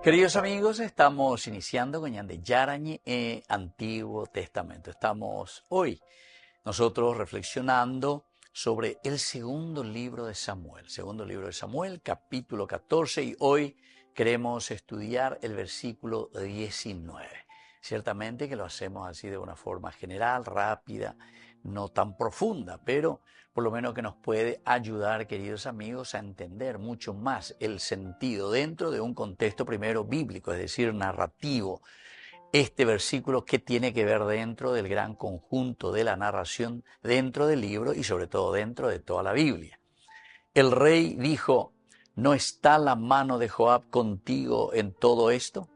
Queridos amigos, estamos iniciando con Ñande Yarañi Antiguo Testamento. Estamos hoy nosotros reflexionando sobre el segundo libro de Samuel, capítulo 14, y hoy queremos estudiar el versículo 19. Ciertamente que lo hacemos así de una forma general, rápida, no tan profunda, pero por lo menos que nos puede ayudar, queridos amigos, a entender mucho más el sentido dentro de un contexto primero bíblico, es decir, narrativo. Este versículo que tiene que ver dentro del gran conjunto de la narración dentro del libro y sobre todo dentro de toda la Biblia. El rey dijo: ¿no está la mano de Joab contigo en todo esto?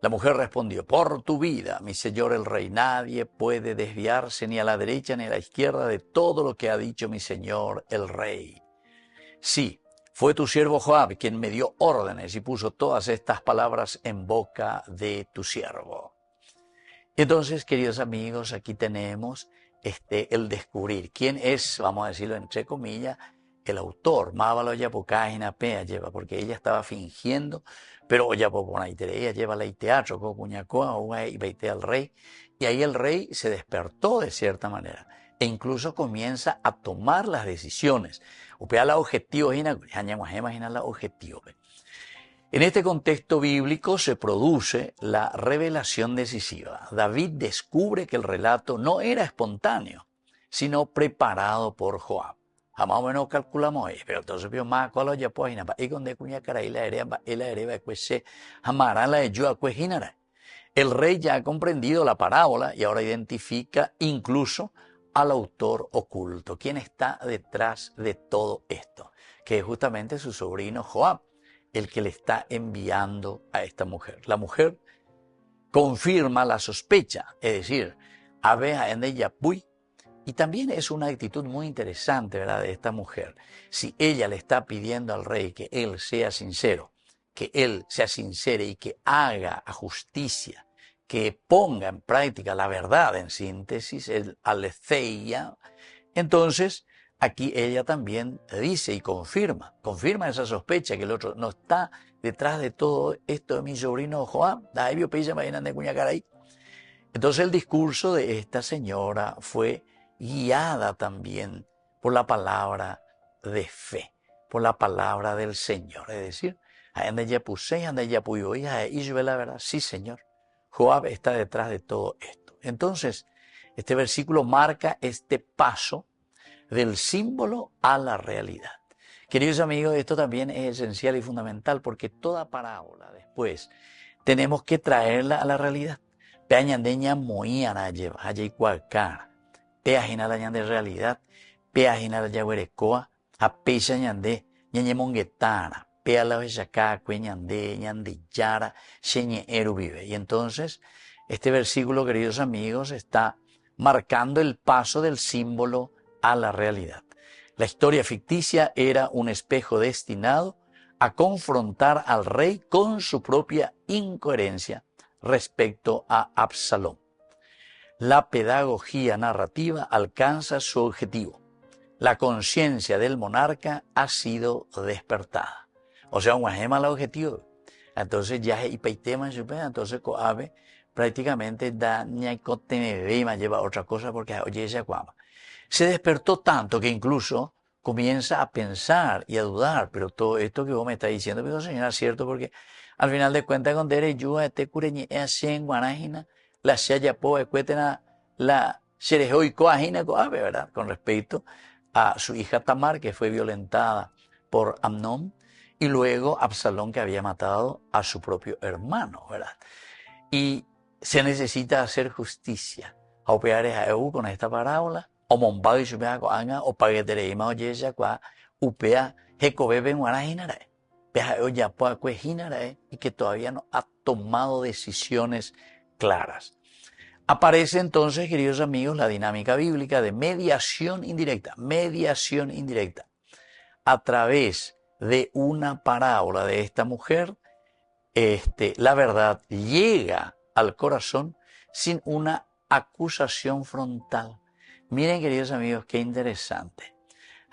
La mujer respondió: por tu vida, mi señor el rey, nadie puede desviarse ni a la derecha ni a la izquierda de todo lo que ha dicho mi señor el rey. Sí, fue tu siervo Joab quien me dio órdenes y puso todas estas palabras en boca de tu siervo. Entonces, queridos amigos, aquí tenemos el descubrir quién es, vamos a decirlo entre comillas, el autor. Mábalo ya página pea lleva, porque ella estaba fingiendo, pero ya ella lleva la teatro, y veite al rey, y ahí el rey se despertó de cierta manera e incluso comienza a tomar las decisiones. Upea la objetivo, imagina la objetivo. En este contexto bíblico se produce la revelación decisiva. David descubre que el relato no era espontáneo, sino preparado por Joab. Más o menos calculamos ahí, pero entonces vio más con ya pues y con de cuña cara y la hereba pues se amará la de yo pues hinara. El rey ya ha comprendido la parábola y ahora identifica incluso al autor oculto, quien está detrás de todo esto, que es justamente su sobrino Joab, el que le está enviando a esta mujer. La mujer confirma la sospecha, es decir, abeja en ella puy. Y también es una actitud muy interesante, ¿verdad?, de esta mujer. Si ella le está pidiendo al rey que él sea sincero, que él sea sincero y que haga justicia, que ponga en práctica la verdad, en síntesis, el aletheia, entonces aquí ella también dice y confirma esa sospecha que el otro no está detrás de todo esto de mi sobrino Joab. Entonces el discurso de esta señora fue guiada también por la palabra de fe, por la palabra del Señor. Es decir, la verdad, sí, Señor, Joab está detrás de todo esto. Entonces, este versículo marca este paso del símbolo a la realidad. Queridos amigos, esto también es esencial y fundamental porque toda parábola después tenemos que traerla a la realidad. Peañandeña moíana lleva, allá y cualcar. Peajina la ñande realidad, peajina la yaguerecoa, a pecha ñande, ñañe monguetana, pea la vechacá, cueñande, ñande yara, xeñe eru vive. Y entonces, este versículo, queridos amigos, está marcando el paso del símbolo a la realidad. La historia ficticia era un espejo destinado a confrontar al rey con su propia incoherencia respecto a Absalón. La pedagogía narrativa alcanza su objetivo. La conciencia del monarca ha sido despertada. O sea, un gema el objetivo. Entonces ya y peitema entonces coabe prácticamente da ñaicotemebema lleva otra cosa porque oye esa cuama. Se despertó tanto que incluso comienza a pensar y a dudar, pero todo esto que vos me estás diciendo, pero señora, es cierto, porque al final de cuentas con derecho este cureñe es en guanágina, la shaya poe cuetena, la xerejoi coagina coabe, ¿verdad? Con respecto a su hija Tamar, que fue violentada por Amnón, y luego Absalón, que había matado a su propio hermano, ¿verdad? Y se necesita hacer justicia. A operar a EU con esta parábola, o mombado y supea coanga, o paguetereima o yesa qua, upea, jecobebe guanajinarae. Peja EU ya poa cuejinarae, y que todavía no ha tomado decisiones claras. Aparece entonces, queridos amigos, la dinámica bíblica de mediación indirecta, a través de una parábola de esta mujer. La verdad llega al corazón sin una acusación frontal. Miren, queridos amigos, qué interesante.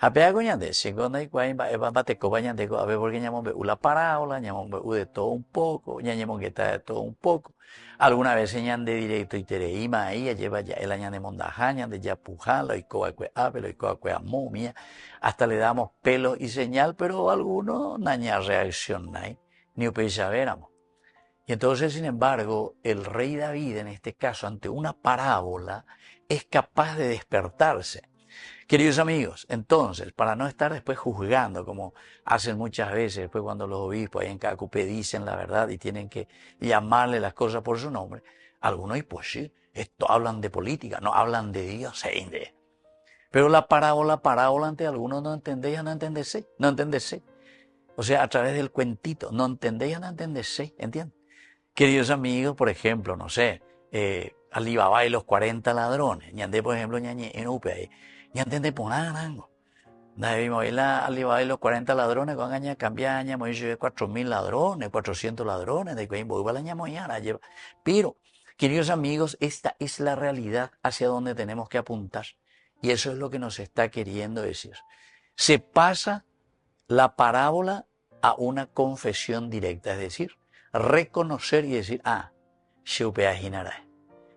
Apea coñande, segunda y cuaimba, bate cobañande, a ver, porque ñamón ve la parábola, ñamón ve de todo un poco, ñamón que está de todo un poco. Alguna vez ñande directo y tereima ahí, lleva ya el añade mondaja, ñande ya pujala, y coacue apelo, y coacue momia, hasta le damos pelo y señal, pero algunos naña reacción, ni upesa veramos. Y entonces, sin embargo, el rey David, en este caso, ante una parábola, es capaz de despertarse. Queridos amigos, entonces, para no estar después juzgando, como hacen muchas veces, después cuando los obispos ahí en Cacupé dicen la verdad y tienen que llamarle las cosas por su nombre, algunos, y pues sí, esto hablan de política, no hablan de Dios, pero la parábola ante algunos no entendéis, no entendéis. O sea, a través del cuentito, no entendéis, no entendéis, ¿entiendes? Queridos amigos, por ejemplo, no sé, Alibaba y los 40 ladrones, ñandé, por ejemplo, ñañe en UPA, ñandé por nada, vimos ahí Alibaba y los 40 ladrones, con aña cambiaña, hemos dicho 4.000 ladrones, 400 ladrones, de que voy a la ñamoyana, pero, queridos amigos, esta es la realidad hacia donde tenemos que apuntar, y eso es lo que nos está queriendo decir. Se pasa la parábola a una confesión directa, es decir, reconocer y decir, Shupea Hinara,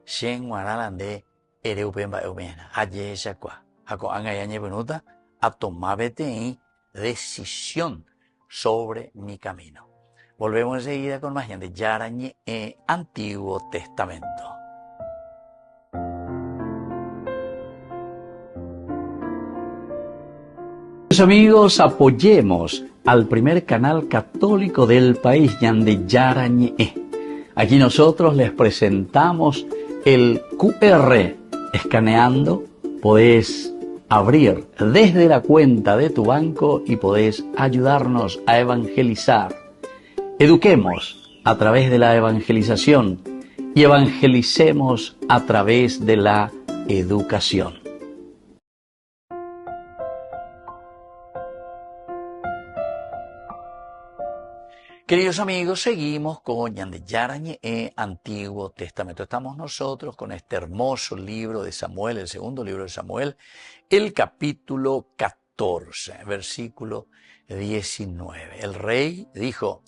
Shen Guaralande, Ereupemba Eumena, Aye Shakwa, Ako Angayañe Benuta, a tomar decisión sobre mi camino. Volvemos enseguida con más de Yarañe Antiguo Testamento. Amigos, apoyemos al primer canal católico del país, Yande Yarañe. Aquí nosotros les presentamos el QR. Escaneando, podés abrir desde la cuenta de tu banco y podés ayudarnos a evangelizar. Eduquemos a través de la evangelización y evangelicemos a través de la educación. Queridos amigos, seguimos con Yande Yarañe Antiguo Testamento. Estamos nosotros con este hermoso libro de Samuel, el segundo libro de Samuel, el capítulo 14, versículo 19. El rey dijo,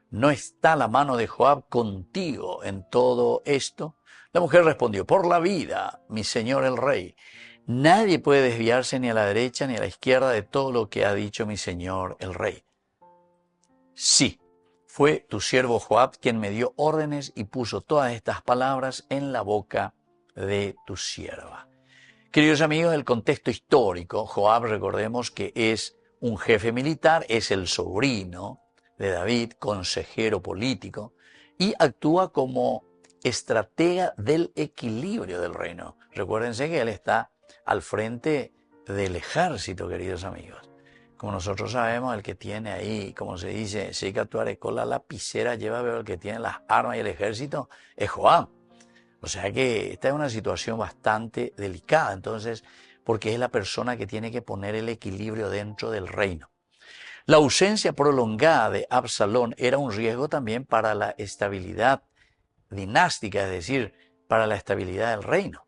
¿no está la mano de Joab contigo en todo esto? La mujer respondió, por la vida, mi señor el rey. Nadie puede desviarse ni a la derecha ni a la izquierda de todo lo que ha dicho mi señor el rey. Sí. Fue tu siervo Joab quien me dio órdenes y puso todas estas palabras en la boca de tu sierva. Queridos amigos, el contexto histórico, Joab, recordemos que es un jefe militar, es el sobrino de David, consejero político, y actúa como estratega del equilibrio del reino. Recuérdense que él está al frente del ejército, queridos amigos. Como nosotros sabemos, el que tiene ahí, como se dice, si hay que actuar con la lapicera, lleva, pero el que tiene las armas y el ejército es Joab. O sea que esta es una situación bastante delicada, entonces, porque es la persona que tiene que poner el equilibrio dentro del reino. La ausencia prolongada de Absalón era un riesgo también para la estabilidad dinástica, es decir, para la estabilidad del reino.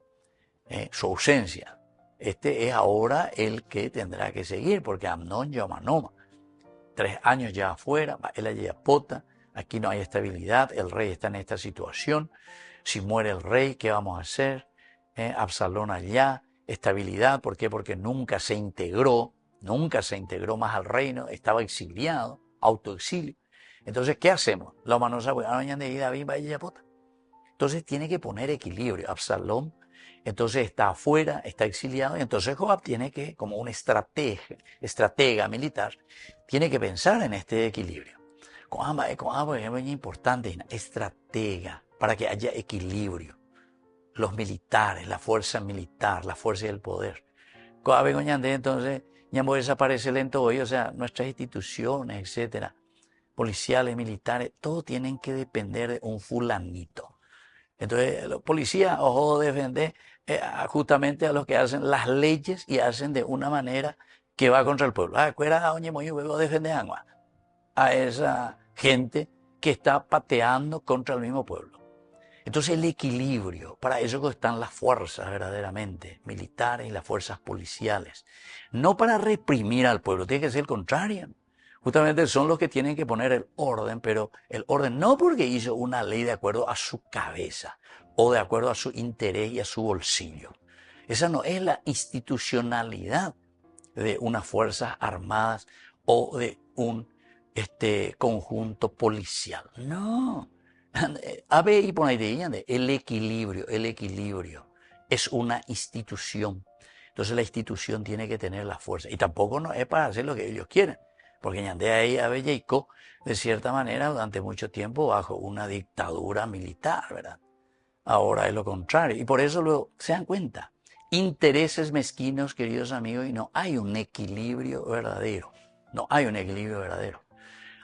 Su ausencia. Este es ahora el que tendrá que seguir, porque Amnón Yomanoma, 3 años ya afuera, él allí apota, aquí no hay estabilidad, el rey está en esta situación, si muere el rey, ¿qué vamos a hacer? Absalón allá, estabilidad, ¿por qué? Porque nunca se integró más al reino, estaba exiliado, autoexilio. Entonces, ¿qué hacemos? La humanosa, entonces tiene que poner equilibrio, Absalón. Entonces está afuera, está exiliado, y entonces Joab tiene que, como un estratega militar, tiene que pensar en este equilibrio. Joab es muy importante, estratega, para que haya equilibrio. Los militares, la fuerza militar, la fuerza del poder. Joab entonces, ya desaparece lento hoy, o sea, nuestras instituciones, etcétera, policiales, militares, todo tienen que depender de un fulanito. Entonces, los policías, ojo, defender justamente a los que hacen las leyes y hacen de una manera que va contra el pueblo. Defender a esa gente que está pateando contra el mismo pueblo. Entonces el equilibrio, para eso están las fuerzas verdaderamente, militares y las fuerzas policiales. No para reprimir al pueblo, tiene que ser el contrario. Justamente son los que tienen que poner el orden, pero el orden no porque hizo una ley de acuerdo a su cabeza o de acuerdo a su interés y a su bolsillo. Esa no es la institucionalidad de unas fuerzas armadas o de un conjunto policial. No. El equilibrio es una institución. Entonces la institución tiene que tener la fuerza. Y tampoco no es para hacer lo que ellos quieren. Porque Ñandé ahí Abelleiko, de cierta manera, durante mucho tiempo bajo una dictadura militar, ¿verdad? Ahora es lo contrario. Y por eso luego se dan cuenta. Intereses mezquinos, queridos amigos, y no hay un equilibrio verdadero. No hay un equilibrio verdadero.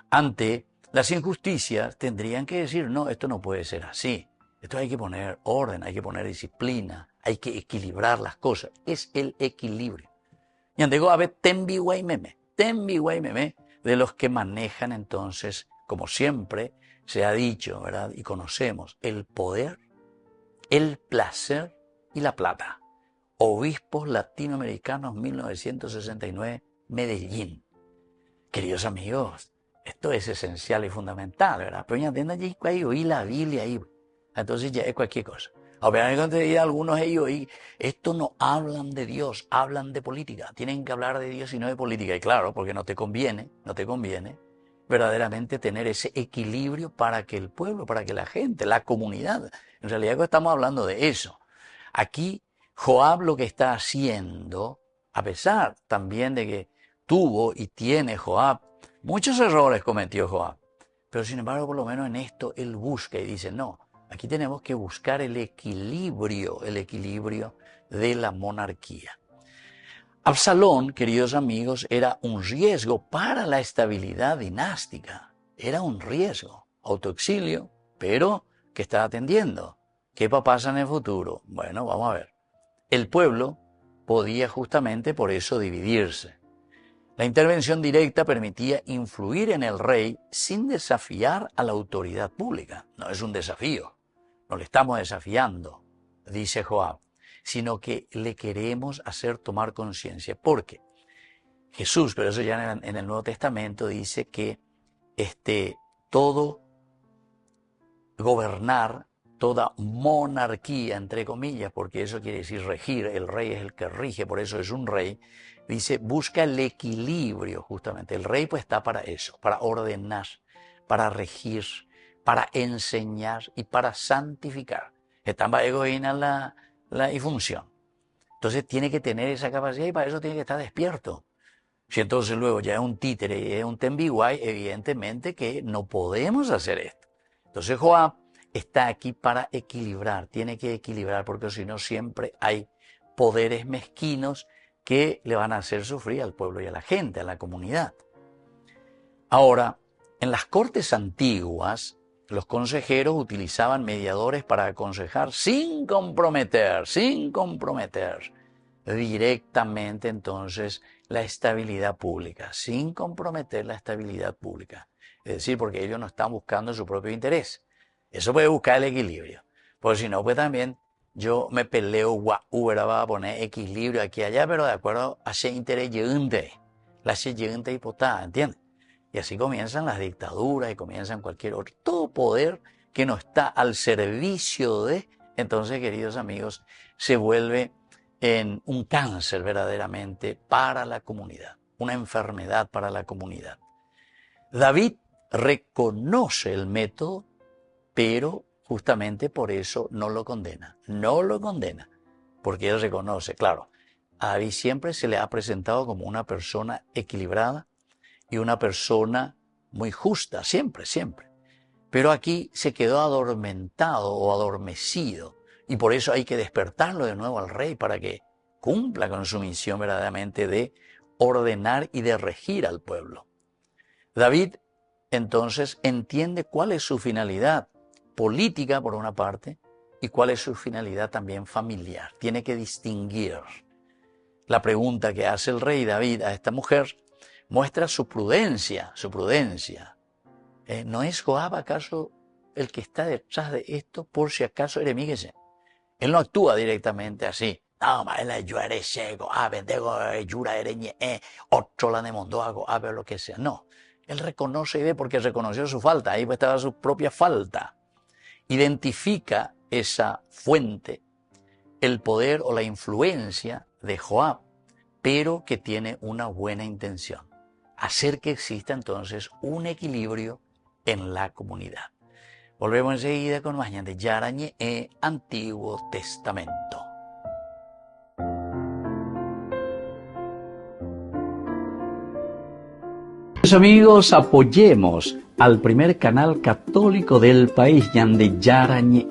Ante las injusticias tendrían que decir, no, esto no puede ser así. Esto hay que poner orden, hay que poner disciplina, hay que equilibrar las cosas. Es el equilibrio. Y andego a ver tembi meme de los que manejan entonces, como siempre se ha dicho, ¿verdad? Y conocemos, el poder, el placer y la plata. Obispos Latinoamericanos 1969, Medellín. Queridos amigos, esto es esencial y fundamental, ¿verdad? Pero ya tienen allí oí la Biblia ahí. Entonces ya es cualquier cosa. Obviamente algunos ellos esto no hablan de Dios, hablan de política. Tienen que hablar de Dios y no de política. Y claro, porque no te conviene verdaderamente tener ese equilibrio para que el pueblo, para que la gente, la comunidad, en realidad estamos hablando de eso. Aquí Joab lo que está haciendo, a pesar también de que tuvo y tiene Joab, muchos errores cometió Joab, pero sin embargo por lo menos en esto él busca y dice, no, aquí tenemos que buscar el equilibrio de la monarquía. Absalón, queridos amigos, era un riesgo para la estabilidad dinástica, era un riesgo, autoexilio, pero ¿qué está atendiendo? ¿Qué pasa en el futuro? Bueno, vamos a ver. El pueblo podía justamente por eso dividirse. La intervención directa permitía influir en el rey sin desafiar a la autoridad pública. No es un desafío, no le estamos desafiando, dice Joab, sino que le queremos hacer tomar conciencia. Porque Jesús, pero eso ya en el Nuevo Testamento, dice que todo gobernar, toda monarquía, entre comillas, porque eso quiere decir regir, el rey es el que rige, por eso es un rey, dice, busca el equilibrio justamente. El rey pues está para eso, para ordenar, para regir, para enseñar y para santificar. Está en egoína la función. Entonces tiene que tener esa capacidad y para eso tiene que estar despierto. Si entonces luego ya es un títere y es un tembiguay, evidentemente que no podemos hacer esto. Entonces Joab está aquí para equilibrar, tiene que equilibrar porque si no siempre hay poderes mezquinos que le van a hacer sufrir al pueblo y a la gente, a la comunidad. Ahora, en las cortes antiguas, los consejeros utilizaban mediadores para aconsejar sin comprometer directamente entonces la estabilidad pública, sin comprometer la estabilidad pública. Es decir, porque ellos no están buscando su propio interés. Eso puede buscar el equilibrio. Porque si no, pues también yo me peleo, va a poner equilibrio aquí y allá, pero de acuerdo a ese interés la siguiente hipotada, ¿entiendes? Y así comienzan las dictaduras y comienzan cualquier otro. Todo poder que no está al servicio de, entonces, queridos amigos, se vuelve en un cáncer verdaderamente para la comunidad, una enfermedad para la comunidad. David reconoce el método, pero justamente por eso no lo condena, porque él reconoce, claro, a David siempre se le ha presentado como una persona equilibrada y una persona muy justa, siempre. Pero aquí se quedó adormentado o adormecido y por eso hay que despertarlo de nuevo al rey para que cumpla con su misión verdaderamente de ordenar y de regir al pueblo. David entonces entiende cuál es su finalidad política por una parte y cuál es su finalidad también familiar. Tiene que distinguir. La pregunta que hace el rey David a esta mujer muestra su prudencia. ¿No es Joab acaso el que está detrás de esto, por si acaso eres míguese. Él no actúa directamente así. No, ma, él yo eres ciego, vendego, yura ereñe, otro la demandó, hago, lo que sea. No, él reconoce y ve porque reconoció su falta, ahí estaba su propia falta. Identifica esa fuente, el poder o la influencia de Joab, pero que tiene una buena intención. Hacer que exista entonces un equilibrio en la comunidad. Volvemos enseguida con más de Yarañe Antiguo Testamento. Amigos, apoyemos al primer canal católico del país, Yande Yarañe.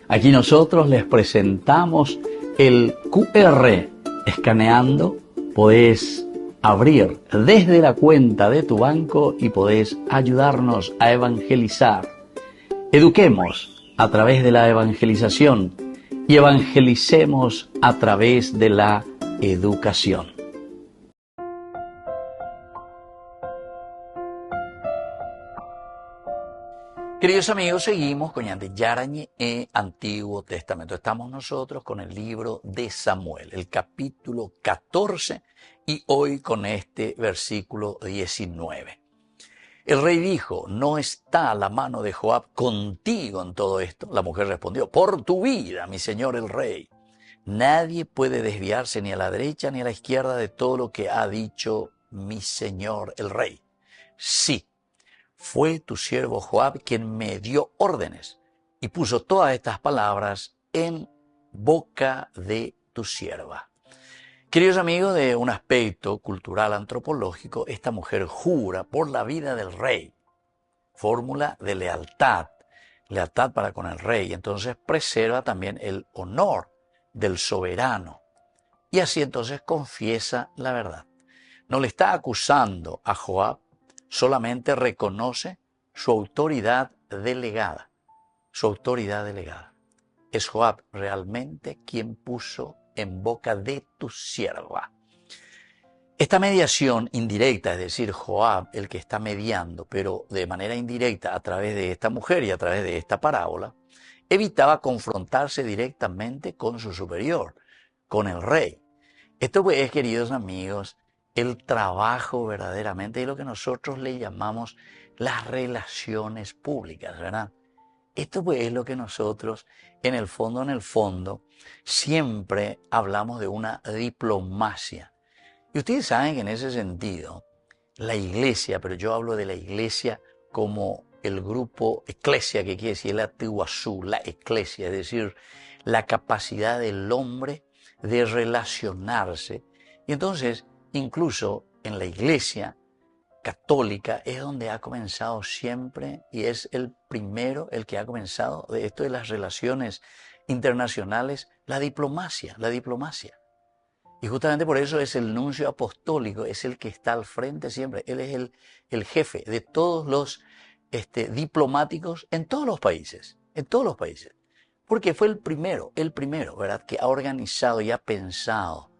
Aquí nosotros les presentamos el QR. Escaneando, podés abrir desde la cuenta de tu banco y podés ayudarnos a evangelizar. Eduquemos a través de la evangelización y evangelicemos a través de la educación. Queridos amigos, seguimos con Yarañe Antiguo Testamento. Estamos nosotros con el libro de Samuel, el capítulo 14, y hoy con este versículo 19. El rey dijo, ¿no está la mano de Joab contigo en todo esto? La mujer respondió, por tu vida, mi señor el rey. Nadie puede desviarse ni a la derecha ni a la izquierda de todo lo que ha dicho mi señor el rey. Sí. Fue tu siervo Joab quien me dio órdenes y puso todas estas palabras en boca de tu sierva. Queridos amigos, de un aspecto cultural antropológico, esta mujer jura por la vida del rey. Fórmula de lealtad para con el rey. Entonces preserva también el honor del soberano. Y así entonces confiesa la verdad. No le está acusando a Joab, solamente reconoce su autoridad delegada. Su autoridad delegada. Es Joab realmente quien puso en boca de tu sierva. Esta mediación indirecta, es decir, Joab, el que está mediando, pero de manera indirecta a través de esta mujer y a través de esta parábola, evitaba confrontarse directamente con su superior, con el rey. Esto pues, queridos amigos, el trabajo verdaderamente de lo que nosotros le llamamos las relaciones públicas, ¿verdad? Esto pues es lo que nosotros, en el fondo, siempre hablamos de una diplomacia. Y ustedes saben que en ese sentido, la iglesia, pero yo hablo de la iglesia como el grupo eclesia, que quiere decir la tiwazú, la eclesia, es decir, la capacidad del hombre de relacionarse. Y entonces, incluso en la iglesia católica es donde ha comenzado siempre y es el primero el que ha comenzado de esto de las relaciones internacionales, la diplomacia. Y justamente por eso es el nuncio apostólico, es el que está al frente siempre. Él es el jefe de todos los diplomáticos en todos los países, Porque fue el primero, ¿verdad?, que ha organizado y ha pensado.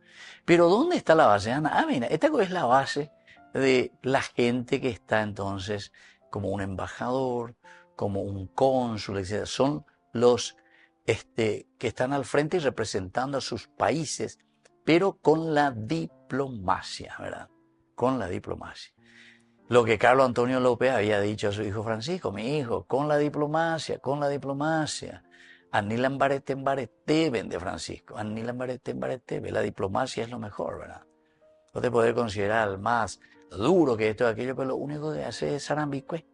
Pero ¿dónde está la base, Ana? Mira, esta es la base de la gente que está entonces como un embajador, como un cónsul, etc. Son los que están al frente y representando a sus países, pero con la diplomacia, ¿verdad? Con la diplomacia. Lo que Carlos Antonio López había dicho a su hijo Francisco, mi hijo, con la diplomacia. Anilan barete, vende Francisco. Anilan barete, la diplomacia es lo mejor, ¿verdad? No te podés considerar más duro que esto y aquello, pero lo único que hace es sarambicue.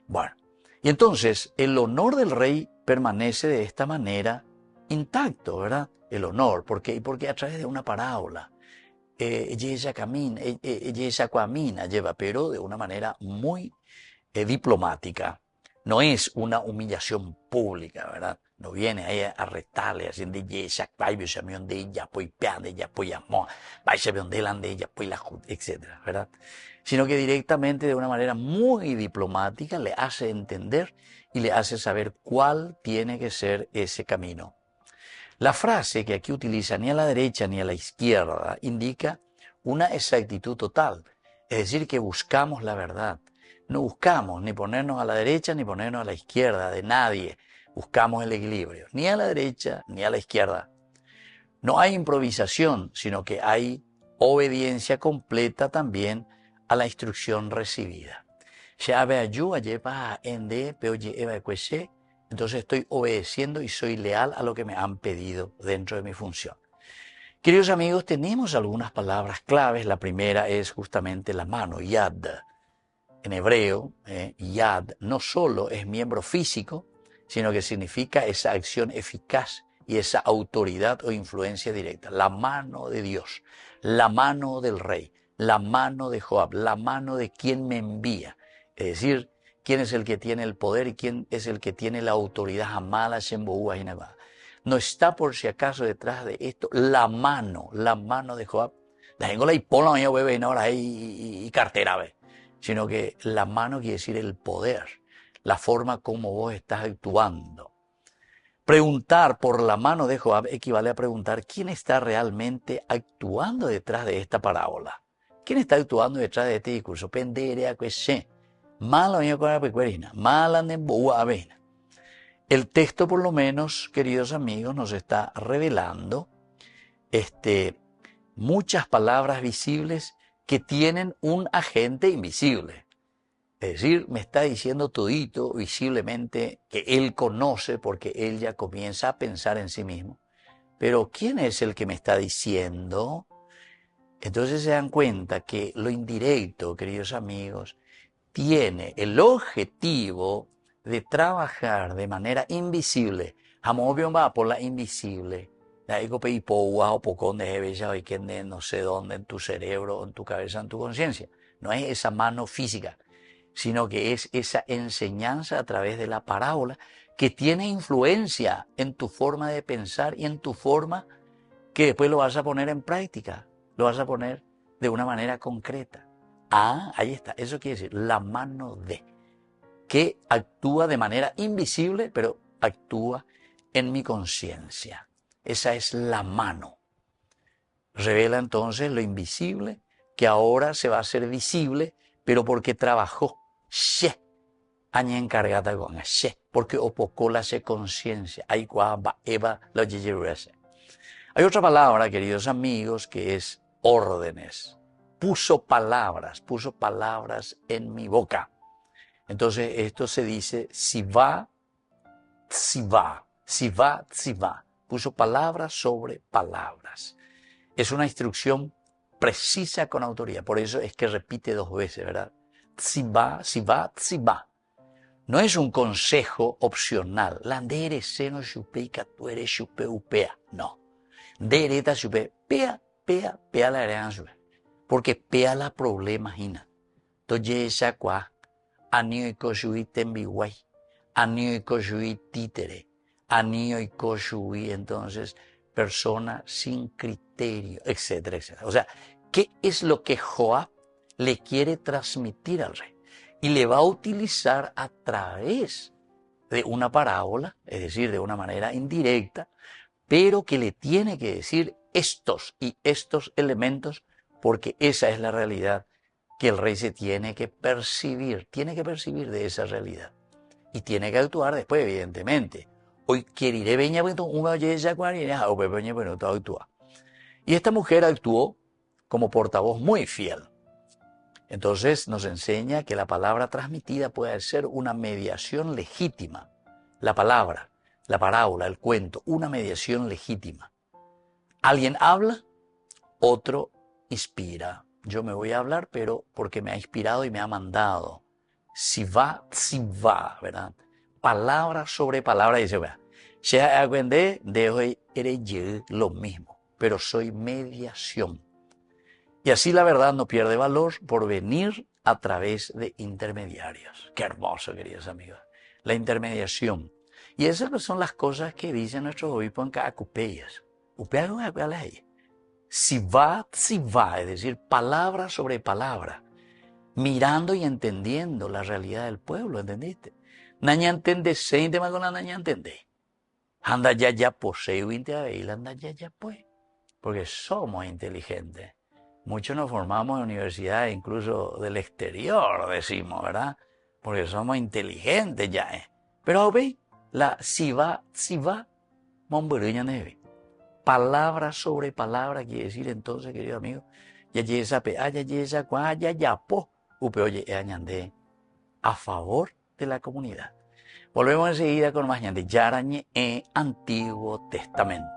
Bueno, y entonces el honor del rey permanece de esta manera intacto, ¿verdad? El honor, porque a través de una parábola, ella camina, lleva, pero de una manera muy diplomática. No es una humillación pública, ¿verdad? No viene ahí a retarle, haciendo ella, de ella, pues pean de ella, pues amor, vaya de ella, pues la etcétera, ¿verdad? Sino que directamente de una manera muy diplomática le hace entender y le hace saber cuál tiene que ser ese camino. La frase que aquí utiliza ni a la derecha ni a la izquierda indica una exactitud total, es decir, que buscamos la verdad. no buscamos ni ponernos a la derecha ni ponernos a la izquierda de nadie. Buscamos el equilibrio, ni a la derecha ni a la izquierda. No hay improvisación, sino que hay obediencia completa también a la instrucción recibida. Entonces estoy obedeciendo y soy leal a lo que me han pedido dentro de mi función. Queridos amigos, tenemos algunas palabras claves. La primera es justamente la mano, yad. En hebreo, yad no solo es miembro físico, sino que significa esa acción eficaz y esa autoridad o influencia directa. La mano de Dios, la mano del rey, la mano de Joab, la mano de quien me envía. Es decir, quién es el que tiene el poder y quién es el que tiene la autoridad. Hamala, Shemboúa y Nabá. No está por si acaso detrás de esto la mano de Joab. Y cartera, ¿ve? Sino que la mano quiere decir el poder, la forma como vos estás actuando. Preguntar por la mano de Joab equivale a preguntar quién está realmente actuando detrás de esta parábola. ¿Quién está actuando detrás de este discurso? El texto, por lo menos, queridos amigos, nos está revelando muchas palabras visibles que tienen un agente invisible. Es decir, me está diciendo todito visiblemente que él conoce porque él ya comienza a pensar en sí mismo. Pero ¿quién es el que me está diciendo? Entonces se dan cuenta que lo indirecto, queridos amigos, tiene el objetivo de trabajar de manera invisible. Jamón va por la invisible. No sé dónde, en tu cerebro, en tu cabeza, en tu conciencia. No es esa mano física, sino que es esa enseñanza a través de la parábola que tiene influencia en tu forma de pensar y en tu forma que después lo vas a poner en práctica, lo vas a poner de una manera concreta. Ah, ahí está, eso quiere decir la mano de, que actúa de manera invisible, pero actúa en mi conciencia. Esa es la mano. Revela entonces lo invisible, que ahora se va a hacer visible, pero porque trabajó. She, aña encargada con she, porque opocó la conciencia. Hay otra palabra, queridos amigos, que es órdenes. Puso palabras en mi boca. Entonces esto se dice sivá, tzivá, sivá, tzivá. Puso palabras sobre palabras. Es una instrucción precisa con autoridad. Por eso es que repite 2 veces, ¿verdad? Tzivá, sivá, tzivá. No es un consejo opcional. La ndere seno chupeika tu eres chupe upea. No. Dereta chupe pea, pea, pea la heredan chupe. Porque pea la problema hina. Toye esa kwa. Anio y koshui tembiguay. Anio y koshui títere. Anio y koshui, entonces, persona sin criterio, etcétera, etcétera. O sea, ¿qué es lo que Joab le quiere transmitir al rey? Y le va a utilizar a través de una parábola, es decir, de una manera indirecta, pero que le tiene que decir estos y estos elementos, porque esa es la realidad que el rey se tiene que percibir de esa realidad. Y tiene que actuar después, evidentemente. Hoy quiere veña una yella cuarina o pepeña bueno actúa. Y esta mujer actuó como portavoz muy fiel. Entonces nos enseña que la palabra transmitida puede ser una mediación legítima. La palabra, la parábola, el cuento, una mediación legítima. Alguien habla, otro inspira. Yo me voy a hablar, pero porque me ha inspirado y me ha mandado. Si va, ¿verdad? Palabra sobre palabra, dice, vea. De hoy eres yo lo mismo, pero soy mediación. Y así la verdad no pierde valor por venir a través de intermediarios. Qué hermoso, queridos amigos. La intermediación. Y esas son las cosas que dicen nuestros obispos en cada cupeyas. Si va, es decir, palabra sobre palabra, mirando y entendiendo la realidad del pueblo, ¿entendiste? Naña entiende, se intema con la naña entiende. Anda ya posee anda ya pues. Porque somos inteligentes. Muchos nos formamos en universidades incluso del exterior, decimos, ¿verdad? Porque somos inteligentes ya, ¿eh? Pero ve, la si va, momberuña neve. Palabra sobre palabra quiere decir entonces, querido amigo, ya esa pe, ya esa cua, ya po, upe oye, añande a favor de la comunidad. Volvemos enseguida con más ñande Yarañe en Antiguo Testamento.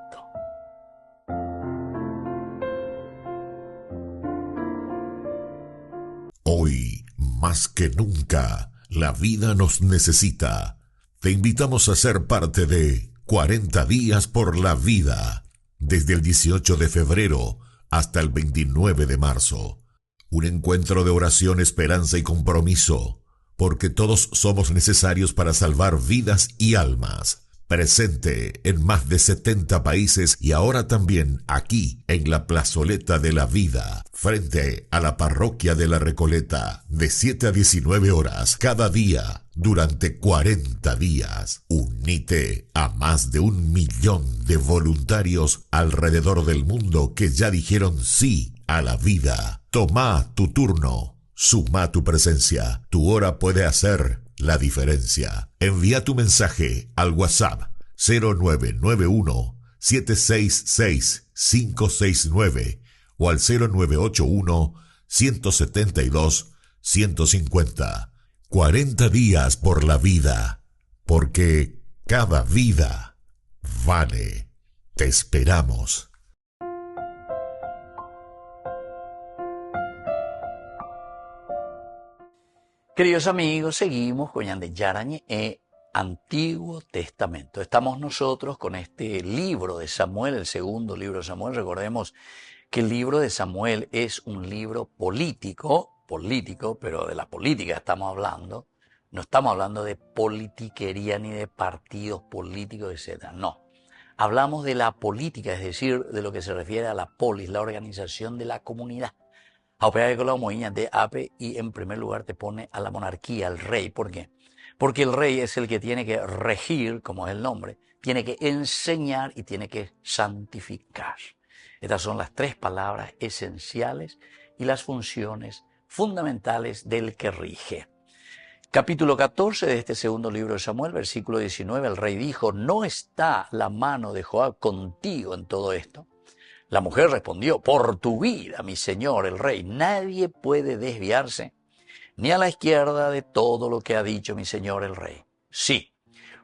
Hoy, más que nunca, la vida nos necesita. Te invitamos a ser parte de 40 días por la vida, desde el 18 de febrero hasta el 29 de marzo. Un encuentro de oración, esperanza y compromiso, porque todos somos necesarios para salvar vidas y almas. Presente en más de 70 países y ahora también aquí en la Plazoleta de la Vida, frente a la Parroquia de la Recoleta, de 7 a 19 horas cada día durante 40 días. Unite a más de 1 millón de voluntarios alrededor del mundo que ya dijeron sí a la vida. Toma tu turno. Suma tu presencia. Tu hora puede hacer la diferencia. Envía tu mensaje al WhatsApp 0991 766 569 o al 0981 172 150. 40 días por la vida, porque cada vida vale. Te esperamos. Queridos amigos, seguimos con Yande Yarañe Antiguo Testamento. Estamos nosotros con este libro de Samuel, el segundo libro de Samuel. Recordemos que el libro de Samuel es un libro político, pero de la política estamos hablando. No estamos hablando de politiquería ni de partidos políticos, etc. No. Hablamos de la política, es decir, de lo que se refiere a la polis, la organización de la comunidad. De APE y en primer lugar te pone a la monarquía, al rey. ¿Por qué? Porque el rey es el que tiene que regir, como es el nombre, tiene que enseñar y tiene que santificar. Estas son las tres palabras esenciales y las funciones fundamentales del que rige. Capítulo 14 de este segundo libro de Samuel, versículo 19, el rey dijo, ¿no está la mano de Joab contigo en todo esto? La mujer respondió, por tu vida, mi señor el rey, nadie puede desviarse ni a la izquierda de todo lo que ha dicho mi señor el rey. Sí,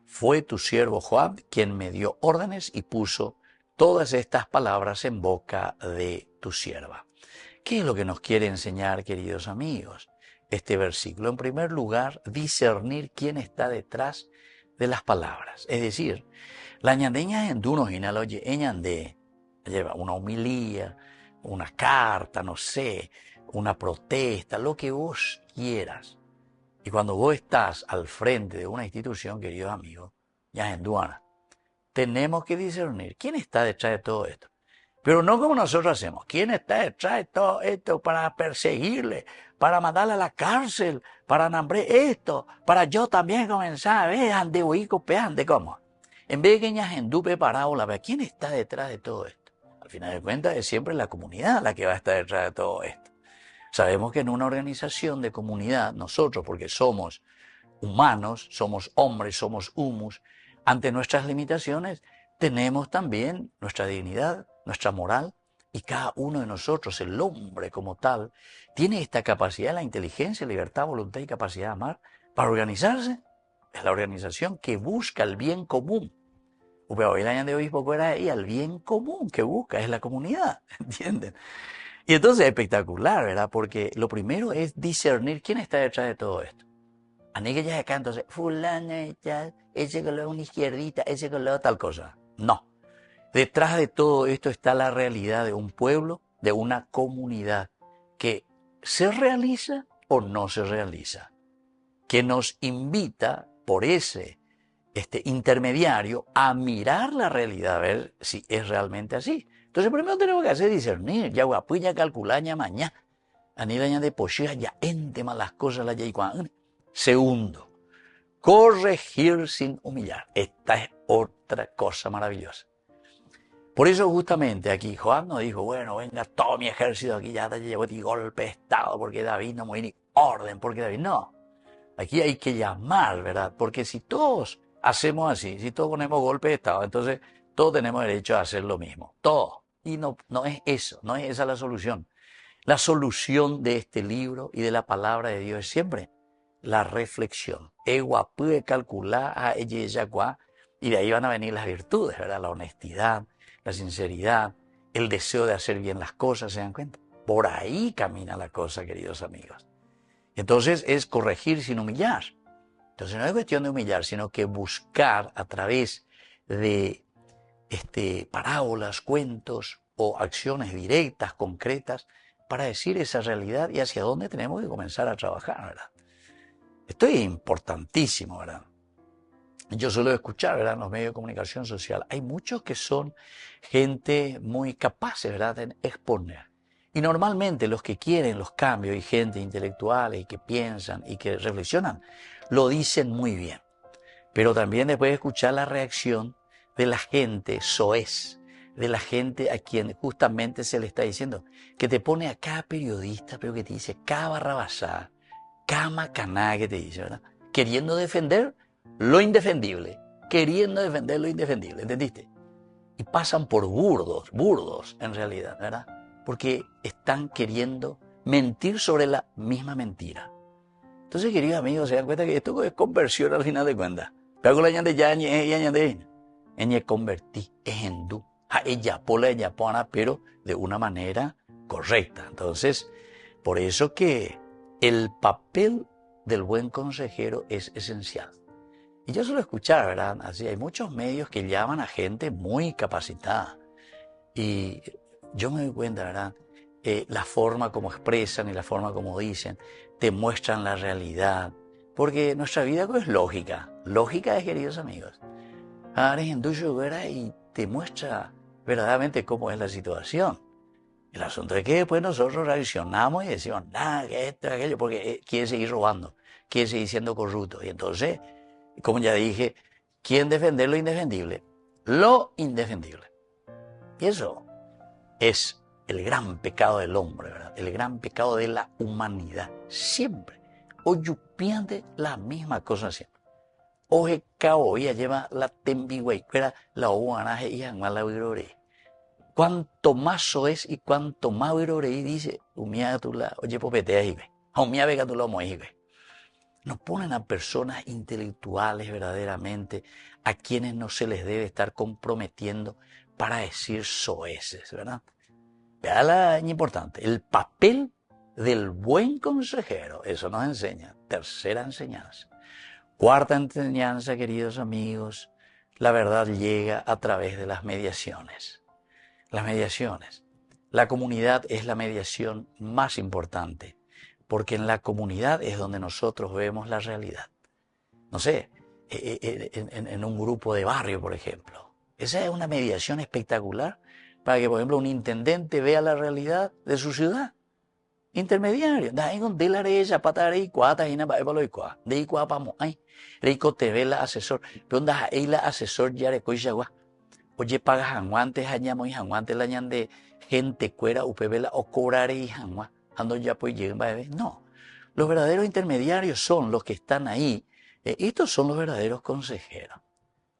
fue tu siervo Joab quien me dio órdenes y puso todas estas palabras en boca de tu sierva. ¿Qué es lo que nos quiere enseñar, queridos amigos, este versículo? En primer lugar, discernir quién está detrás de las palabras. Es decir, la ñandeña en duno oye, ñande lleva una homilía, una carta, no sé, una protesta, lo que vos quieras. Y cuando vos estás al frente de una institución, queridos amigos, ya en Duana, tenemos que discernir quién está detrás de todo esto. Pero no como nosotros hacemos. ¿Quién está detrás de todo esto para perseguirle, para mandarle a la cárcel, para nombre esto, para yo también comenzar a ver, ande huico, ande cómo? En vez de que ña dupe parábola, ¿quién está detrás de todo esto? Al final de cuentas es siempre la comunidad la que va a estar detrás de todo esto. Sabemos que en una organización de comunidad, nosotros, porque somos humanos, somos hombres, somos humus, ante nuestras limitaciones, tenemos también nuestra dignidad, nuestra moral, y cada uno de nosotros, el hombre como tal, tiene esta capacidad, la inteligencia, libertad, voluntad y capacidad de amar para organizarse. Es la organización que busca el bien común. El año de obispo era ahí, el bien común que busca, es la comunidad, ¿entienden? Y entonces es espectacular, ¿verdad? Porque lo primero es discernir quién está detrás de todo esto. A mí que ya acá, entonces, fulana y tal, ese color una izquierdita, ese color tal cosa. No. Detrás de todo esto está la realidad de un pueblo, de una comunidad, que se realiza o no se realiza, que nos invita por ese intermediario a mirar la realidad, a ver si es realmente así. Entonces primero tenemos que hacer discernir, ya guapuya calculaña mañana, anilaña de pochía ya entema las cosas la ya. Segundo, corregir sin humillar. Esta es otra cosa maravillosa. Por eso justamente aquí Joab no dijo, bueno, venga todo mi ejército aquí, ya te llevo este golpe de estado, porque David no me dio ni orden, porque David no. Aquí hay que llamar, ¿verdad? Porque si todos hacemos así, si todos ponemos golpe de estado, entonces todos tenemos derecho a hacer lo mismo, todo. Y no es eso, no es esa la solución. La solución de este libro y de la palabra de Dios es siempre la reflexión. Ella puede calcular a ella, y de ahí van a venir las virtudes, ¿verdad? La honestidad, la sinceridad, el deseo de hacer bien las cosas, ¿se dan cuenta? Por ahí camina la cosa, queridos amigos. Entonces es corregir sin humillar. Entonces no es cuestión de humillar, sino que buscar a través de parábolas, cuentos o acciones directas, concretas, para decir esa realidad y hacia dónde tenemos que comenzar a trabajar, ¿verdad? Esto es importantísimo, ¿verdad? Yo suelo escuchar, ¿verdad?, en los medios de comunicación social, hay muchos que son gente muy capaces, ¿verdad?, de exponer. Y normalmente los que quieren los cambios y gente intelectuales y que piensan y que reflexionan, lo dicen muy bien. Pero también después de escuchar la reacción de la gente soez, de la gente a quien justamente se le está diciendo, que te pone a cada periodista, pero que te dice cada barrabasada, cada macaná que te dice, ¿verdad?, queriendo defender lo indefendible, queriendo defender lo indefendible, ¿entendiste? Y pasan por burdos en realidad, ¿verdad? Porque están queriendo mentir sobre la misma mentira. Entonces, queridos amigos, se dan cuenta que esto es conversión al final de cuentas. Pero la ñande ya ñe convertí, es hindú, a ella pola ella pona, pero de una manera correcta. Entonces, por eso que el papel del buen consejero es esencial. Y yo suelo escuchar, ¿verdad? Así, hay muchos medios que llaman a gente muy capacitada. Y yo me doy cuenta, ¿verdad? La forma como expresan y la forma como dicen, te muestran la realidad. Porque nuestra vida es lógica. Lógica es, queridos amigos. Ahora en tuyo, ¿verdad? Y te muestra verdaderamente cómo es la situación. El asunto es que después nosotros reaccionamos y decimos, nada, que esto, aquello, porque quiere seguir robando, quiere seguir siendo corrupto. Y entonces, como ya dije, ¿quién defender lo indefendible? Lo indefendible. Y eso es el gran pecado del hombre, ¿verdad? El gran pecado de la humanidad. Siempre. Oyupiante la misma cosa siempre. Oje cao ya lleva la tembigüey, era la oguanaje y la virore. Cuanto más soes y cuanto más virore dice, umía tu la, oye popetea y ve. Umía vega tu la moive. Nos ponen a personas intelectuales verdaderamente, a quienes no se les debe estar comprometiendo para decir soeces, ¿verdad? Vea la importante, el papel del buen consejero, eso nos enseña, tercera enseñanza. Cuarta enseñanza, queridos amigos, la verdad llega a través de las mediaciones. Las mediaciones. La comunidad es la mediación más importante, porque en la comunidad es donde nosotros vemos la realidad. No sé, en un grupo de barrio, por ejemplo. Esa es una mediación espectacular para que, por ejemplo, un intendente vea la realidad de su ciudad. Intermediario. Da con delare zapata y cuata y nada para lo igual. De igual pamo ay. Rico te ve la asesor. Pero onda ahí la asesor ya le coisa gua. Oye pagas hanguantes hañamo y hanguantes la ñan de gente cuera upevela o cobrare y hangua. Ando ya pues llegan bebé. No. Los verdaderos intermediarios son los que están ahí. Estos son los verdaderos consejeros.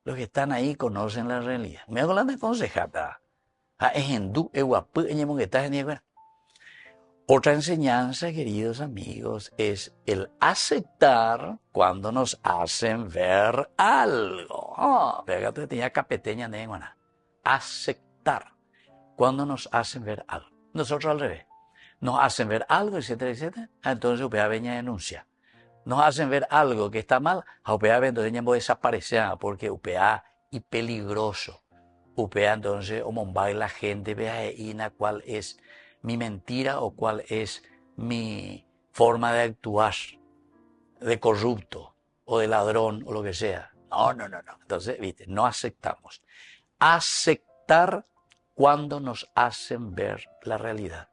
Los que están ahí conocen la realidad. Me hago la de consejata. Es hindú, es guapo, ñemo que está en Otra enseñanza, queridos amigos, es el aceptar cuando nos hacen ver algo. Fíjate, tenía capeteña neguana. Aceptar cuando nos hacen ver algo. Nosotros al revés. Nos hacen ver algo, etcétera, etcétera. Entonces, UPA veña denuncia. Nos hacen ver algo que está mal, a UPA entonces ya desaparecer, porque UPA y peligroso. UPA entonces, o Mumbai la gente vea cuál es mi mentira o cuál es mi forma de actuar de corrupto o de ladrón o lo que sea. No. Entonces, viste, no aceptamos. Aceptar cuando nos hacen ver la realidad.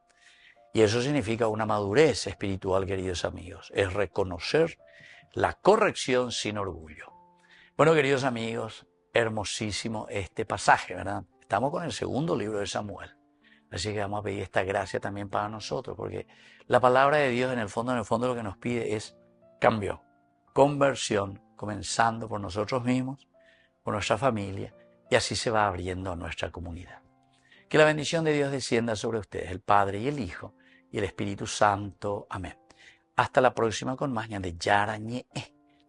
Y eso significa una madurez espiritual, queridos amigos. Es reconocer la corrección sin orgullo. Bueno, queridos amigos, hermosísimo este pasaje, ¿verdad? estamos con el segundo libro de Samuel. Así que vamos a pedir esta gracia también para nosotros, porque la palabra de Dios en el fondo lo que nos pide es cambio, conversión, comenzando por nosotros mismos, por nuestra familia, y así se va abriendo a nuestra comunidad. Que la bendición de Dios descienda sobre ustedes, el Padre y el Hijo y el Espíritu Santo. Amén. Hasta la próxima con más de Yarañe,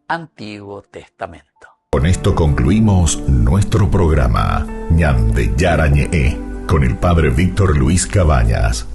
Antiguo Testamento. Con esto concluimos nuestro programa Ñande Yarañe con el Padre Víctor Luis Cabañas.